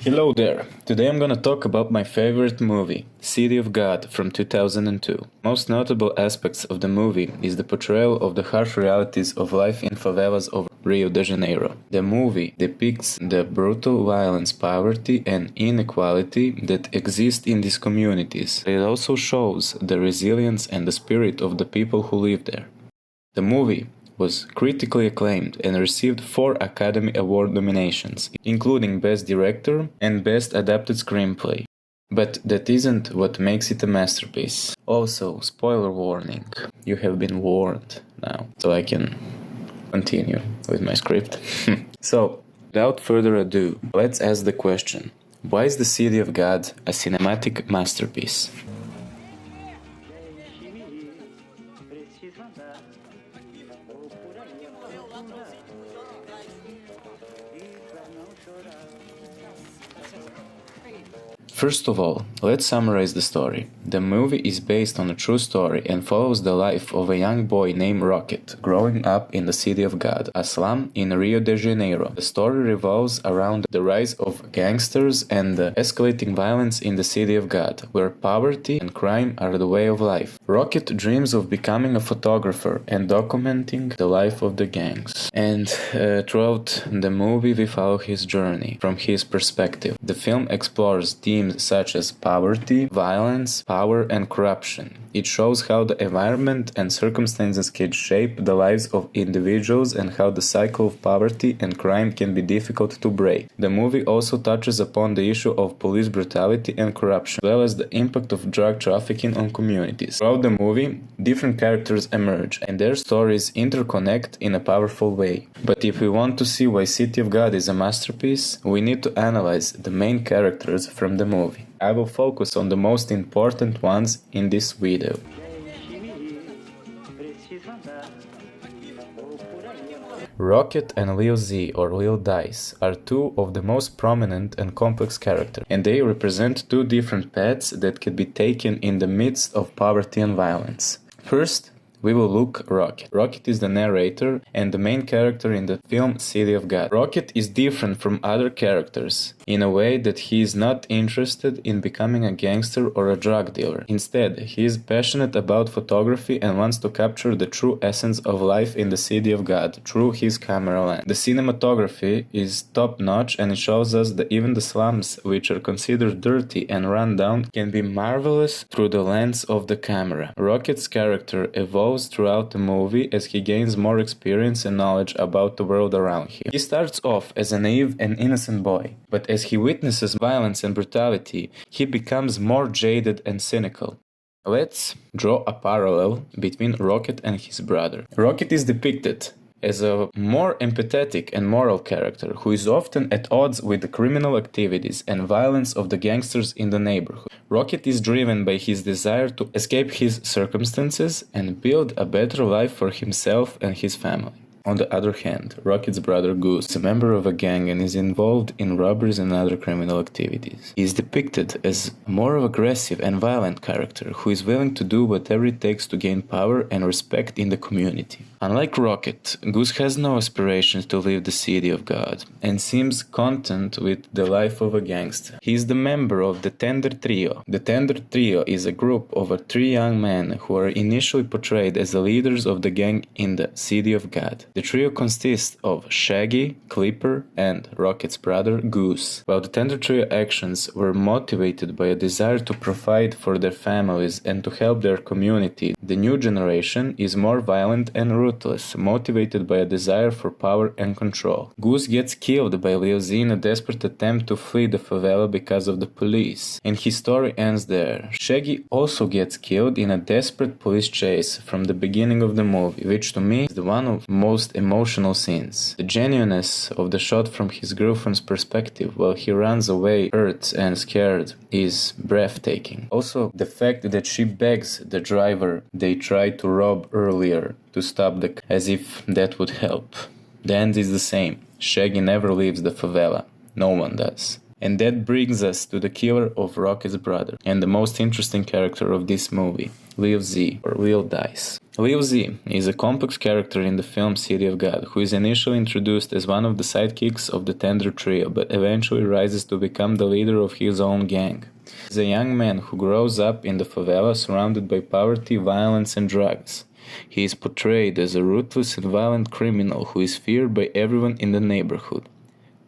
Hello there. Today I'm gonna talk about my favorite movie, City of God from 2002. Most notable aspects of the movie is the portrayal of the harsh realities of life in favelas of Rio de Janeiro. The movie depicts the brutal violence, poverty, and inequality that exist in these communities. It also shows the resilience and the spirit of the people who live there. The movie was critically acclaimed and received 4 Academy Award nominations, including Best Director and Best Adapted Screenplay. But that isn't what makes it a masterpiece. Also, spoiler warning, you have been warned now, so I can continue with my script. So, without further ado, let's ask the question, why is the City of God a cinematic masterpiece? First of all, let's summarize the story. The movie is based on a true story and follows the life of a young boy named Rocket, growing up in the City of God, a slum in Rio de Janeiro. The story revolves around the rise of gangsters and the escalating violence in the City of God, where poverty and crime are the way of life. Rocket dreams of becoming a photographer and documenting the life of the gangs. And throughout the movie we follow his journey from his perspective. The film explores themes such as poverty, violence, power, and corruption. It shows how the environment and circumstances can shape the lives of individuals and how the cycle of poverty and crime can be difficult to break. The movie also touches upon the issue of police brutality and corruption, as well as the impact of drug trafficking on communities. Throughout the movie, different characters emerge, and their stories interconnect in a powerful way. But if we want to see why City of God is a masterpiece, we need to analyze the main characters from the movie. I will focus on the most important ones in this video. Rocket and Lil Z or Lil Dice are 2 of the most prominent and complex characters, and they represent 2 different paths that can be taken in the midst of poverty and violence. First, we will look Rocket. Rocket is the narrator and the main character in the film City of God. Rocket is different from other characters in a way that he is not interested in becoming a gangster or a drug dealer. Instead, he is passionate about photography and wants to capture the true essence of life in the City of God through his camera lens. The cinematography is top-notch and it shows us that even the slums, which are considered dirty and run down, can be marvelous through the lens of the camera. Rocket's character evolves throughout the movie as he gains more experience and knowledge about the world around him. He starts off as a naive and innocent boy, but as he witnesses violence and brutality, he becomes more jaded and cynical. Let's draw a parallel between Rocket and his brother. Rocket is depicted as a more empathetic and moral character who is often at odds with the criminal activities and violence of the gangsters in the neighborhood. Rocket is driven by his desire to escape his circumstances and build a better life for himself and his family. On the other hand, Rocket's brother Goose is a member of a gang and is involved in robberies and other criminal activities. He is depicted as a more aggressive and violent character who is willing to do whatever it takes to gain power and respect in the community. Unlike Rocket, Goose has no aspirations to leave the City of God and seems content with the life of a gangster. He is the member of the Tender Trio. The Tender Trio is a group of 3 young men who are initially portrayed as the leaders of the gang in the City of God. The trio consists of Shaggy, Clipper, and Rocket's brother Goose. While the Tender Trio actions were motivated by a desire to provide for their families and to help their community, the new generation is more violent and ruthless, motivated by a desire for power and control. Goose gets killed by Lil Z in a desperate attempt to flee the favela because of the police, and his story ends there. Shaggy also gets killed in a desperate police chase from the beginning of the movie, which to me is the one of most emotional scenes. The genuineness of the shot from his girlfriend's perspective while he runs away hurt and scared is breathtaking. Also, the fact that she begs the driver they tried to rob earlier to stop the car, as if that would help. The end is the same. Shaggy never leaves the favela. No one does. And that brings us to the killer of Rocket's brother, and the most interesting character of this movie, Lil Z, or Lil Dice. Lil Z is a complex character in the film City of God, who is initially introduced as one of the sidekicks of the Tender Trio, but eventually rises to become the leader of his own gang. He is a young man who grows up in the favela surrounded by poverty, violence, and drugs. He is portrayed as a ruthless and violent criminal who is feared by everyone in the neighborhood.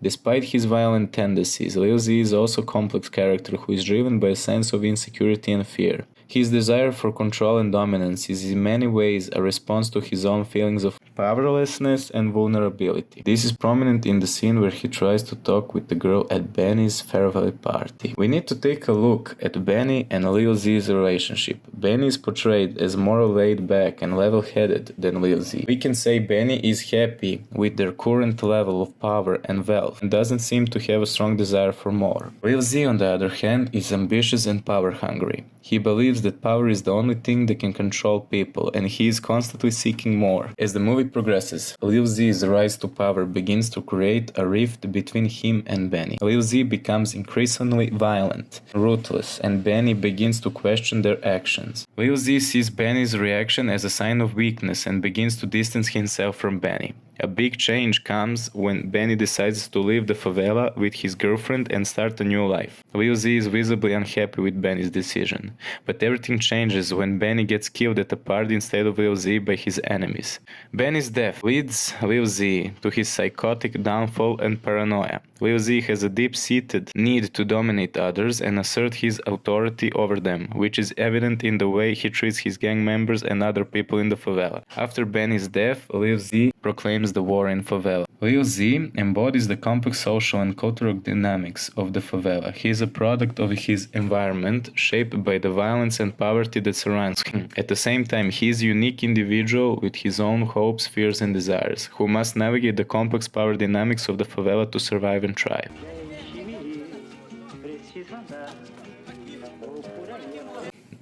Despite his violent tendencies, Lil Z is also a complex character who is driven by a sense of insecurity and fear. His desire for control and dominance is in many ways a response to his own feelings of powerlessness and vulnerability. This is prominent in the scene where he tries to talk with the girl at Benny's farewell party. We need to take a look at Benny and Lil Z's relationship. Benny is portrayed as more laid back and level-headed than Lil Z. We can say Benny is happy with their current level of power and wealth and doesn't seem to have a strong desire for more. Lil Z, on the other hand, is ambitious and power-hungry. He believes that power is the only thing that can control people, and he is constantly seeking more. As the movie progresses, Lil Z's rise to power begins to create a rift between him and Benny. Lil Z becomes increasingly violent, ruthless, and Benny begins to question their actions. Lil Z sees Benny's reaction as a sign of weakness and begins to distance himself from Benny. A big change comes when Benny decides to leave the favela with his girlfriend and start a new life. Lil Z is visibly unhappy with Benny's decision, but everything changes when Benny gets killed at a party instead of Lil Z by his enemies. Benny's death leads Lil Z to his psychotic downfall and paranoia. Lil Z has a deep-seated need to dominate others and assert his authority over them, which is evident in the way he treats his gang members and other people in the favela. After Benny's death, Lil Z proclaims the war in favela. Lil Z embodies the complex social and cultural dynamics of the favela. He is a product of his environment, shaped by the violence and poverty that surrounds him. At the same time, he is a unique individual with his own hopes, fears, and desires, who must navigate the complex power dynamics of the favela to survive and thrive.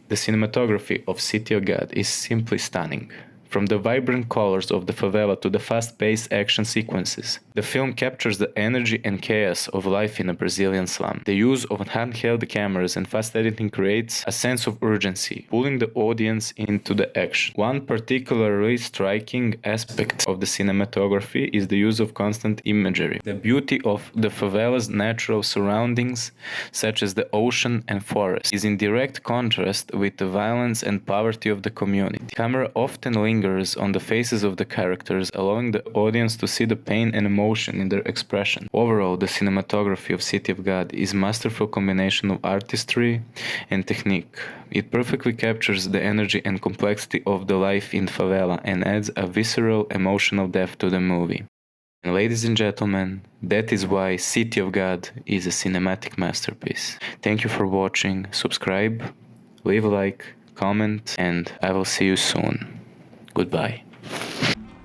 The cinematography of City of God is simply stunning. From the vibrant colors of the favela to the fast-paced action sequences, the film captures the energy and chaos of life in a Brazilian slum. The use of handheld cameras and fast editing creates a sense of urgency, pulling the audience into the action. One particularly striking aspect of the cinematography is the use of constant imagery. The beauty of the favela's natural surroundings, such as the ocean and forest, is in direct contrast with the violence and poverty of the community. The camera often lingers on the faces of the characters, allowing the audience to see the pain and emotion in their expression. Overall, the cinematography of City of God is a masterful combination of artistry and technique. It perfectly captures the energy and complexity of the life in favela and adds a visceral, emotional depth to the movie. And ladies and gentlemen, that is why City of God is a cinematic masterpiece. Thank you for watching, subscribe, leave a like, comment, and I will see you soon. Goodbye.